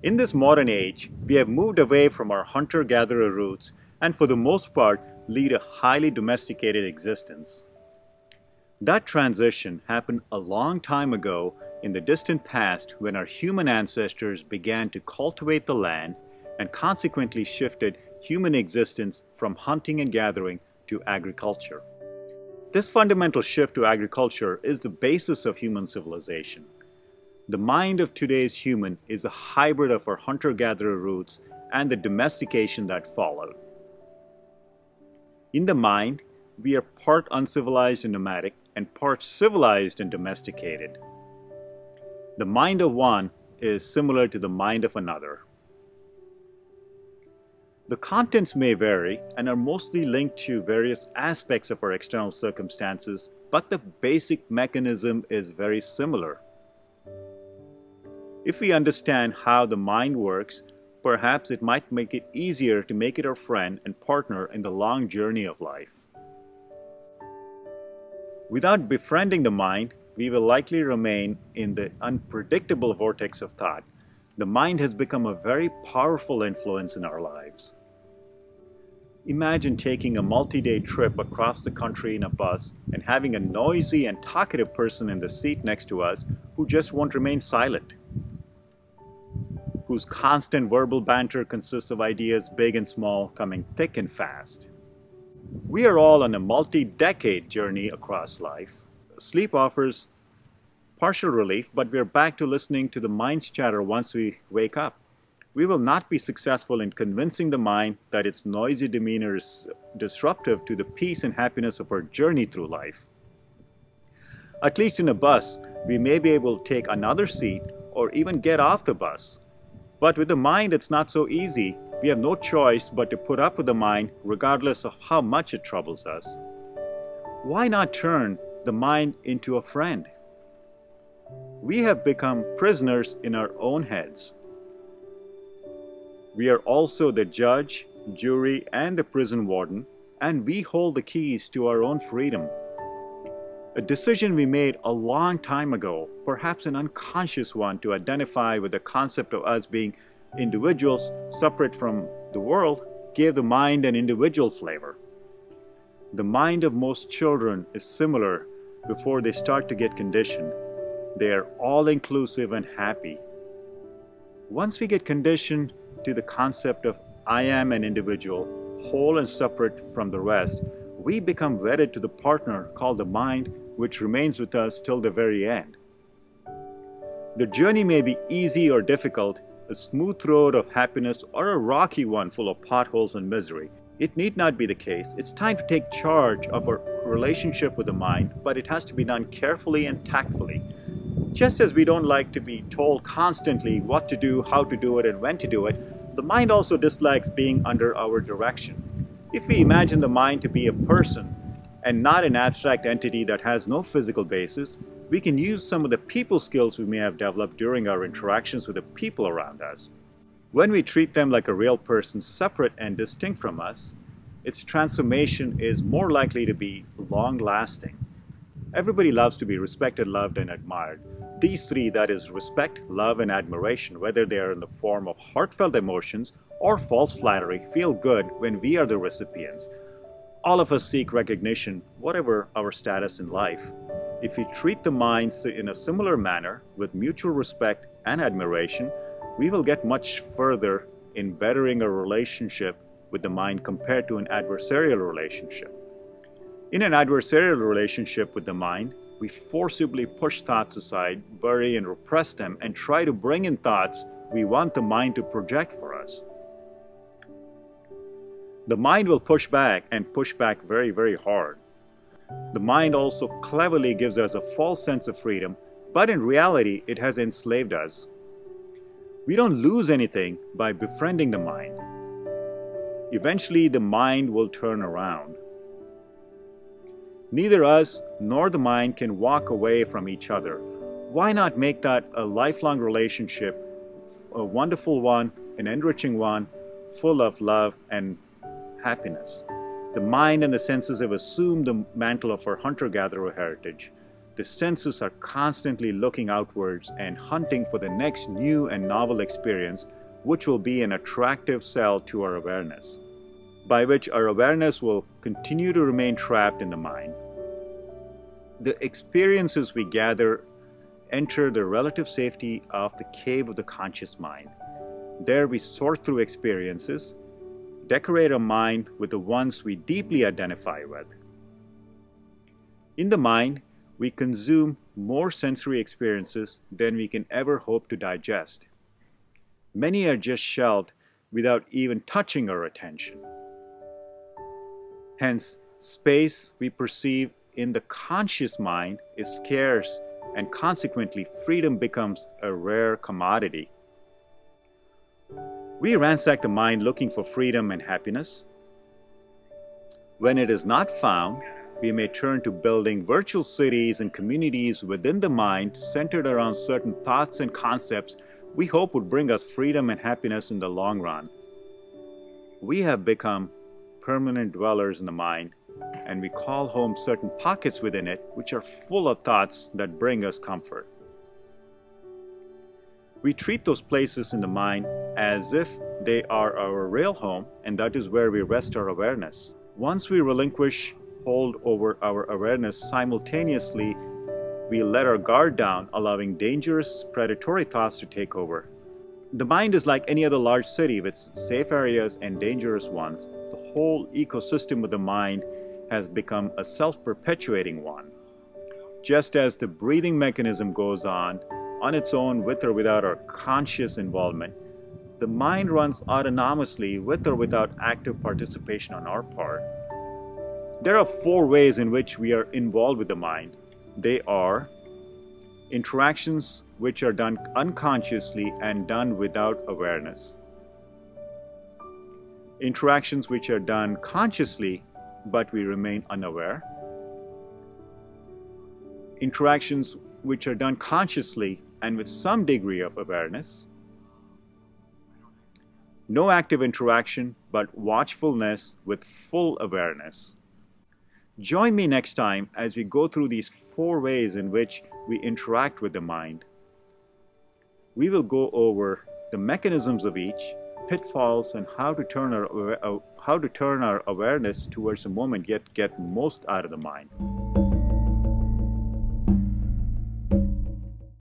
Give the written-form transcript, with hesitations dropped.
In this modern age, we have moved away from our hunter-gatherer roots and for the most part lead a highly domesticated existence. That transition happened a long time ago in the distant past when our human ancestors began to cultivate the land and consequently shifted human existence from hunting and gathering to agriculture. This fundamental shift to agriculture is the basis of human civilization. The mind of today's human is a hybrid of our hunter-gatherer roots and the domestication that followed. In the mind, we are part uncivilized and nomadic and part civilized and domesticated. The mind of one is similar to the mind of another. The contents may vary and are mostly linked to various aspects of our external circumstances, but the basic mechanism is very similar. If we understand how the mind works, perhaps it might make it easier to make it our friend and partner in the long journey of life. Without befriending the mind, we will likely remain in the unpredictable vortex of thought. The mind has become a very powerful influence in our lives. Imagine taking a multi-day trip across the country in a bus and having a noisy and talkative person in the seat next to us who just won't remain silent, whose constant verbal banter consists of ideas big and small coming thick and fast. We are all on a multi-decade journey across life. Sleep offers partial relief, but we are back to listening to the mind's chatter once we wake up. We will not be successful in convincing the mind that its noisy demeanor is disruptive to the peace and happiness of our journey through life. At least in a bus, we may be able to take another seat or even get off the bus. But with the mind, it's not so easy. We have no choice but to put up with the mind regardless of how much it troubles us. Why not turn the mind into a friend? We have become prisoners in our own heads. We are also the judge, jury, and the prison warden, and we hold the keys to our own freedom. A decision we made a long time ago, perhaps an unconscious one, to identify with the concept of us being individuals separate from the world, gave the mind an individual flavor. The mind of most children is similar before they start to get conditioned. They are all-inclusive and happy. Once we get conditioned to the concept of I am an individual, whole and separate from the rest, we become wedded to the partner called the mind, which remains with us till the very end. The journey may be easy or difficult, a smooth road of happiness or a rocky one full of potholes and misery. It need not be the case. It's time to take charge of our relationship with the mind, but it has to be done carefully and tactfully. Just as we don't like to be told constantly what to do, how to do it, and when to do it, the mind also dislikes being under our direction. If we imagine the mind to be a person and not an abstract entity that has no physical basis, we can use some of the people skills we may have developed during our interactions with the people around us. When we treat them like a real person separate and distinct from us, its transformation is more likely to be long-lasting. Everybody loves to be respected, loved, and admired. These three, that is, respect, love, and admiration, whether they are in the form of heartfelt emotions or false flattery, feel good when we are the recipients. All of us seek recognition, whatever our status in life. If we treat the minds in a similar manner, with mutual respect and admiration, we will get much further in bettering a relationship with the mind compared to an adversarial relationship. In an adversarial relationship with the mind, we forcibly push thoughts aside, bury and repress them, and try to bring in thoughts we want the mind to project for us. The mind will push back and push back very, very hard. The mind also cleverly gives us a false sense of freedom, but in reality, it has enslaved us. We don't lose anything by befriending the mind. Eventually, the mind will turn around. Neither us nor the mind can walk away from each other. Why not make that a lifelong relationship, a wonderful one, an enriching one, full of love and happiness? The mind and the senses have assumed the mantle of our hunter-gatherer heritage. The senses are constantly looking outwards and hunting for the next new and novel experience, which will be an attractive sell to our awareness, by which our awareness will continue to remain trapped in the mind. The experiences we gather enter the relative safety of the cave of the conscious mind. There we sort through experiences, decorate our mind with the ones we deeply identify with. In the mind, we consume more sensory experiences than we can ever hope to digest. Many are just shelved without even touching our attention. Hence, space we perceive in the conscious mind is scarce, and consequently freedom becomes a rare commodity. We ransack the mind looking for freedom and happiness. When it is not found, we may turn to building virtual cities and communities within the mind centered around certain thoughts and concepts we hope would bring us freedom and happiness in the long run. We have become permanent dwellers in the mind, and we call home certain pockets within it which are full of thoughts that bring us comfort. We treat those places in the mind as if they are our real home, and that is where we rest our awareness. Once we relinquish hold over our awareness, simultaneously we let our guard down, allowing dangerous, predatory thoughts to take over. The mind is like any other large city with safe areas and dangerous ones. The whole ecosystem of the mind has become a self-perpetuating one. Just as the breathing mechanism goes on its own with or without our conscious involvement, the mind runs autonomously with or without active participation on our part. There are 4 ways in which we are involved with the mind. They are interactions which are done unconsciously and done without awareness. Interactions which are done consciously but we remain unaware. Interactions which are done consciously and with some degree of awareness. No active interaction but watchfulness with full awareness. Join me next time as we go through these 4 ways in which we interact with the mind. We will go over the mechanisms of each, pitfalls, and how to turn our awareness towards the moment, yet get most out of the mind.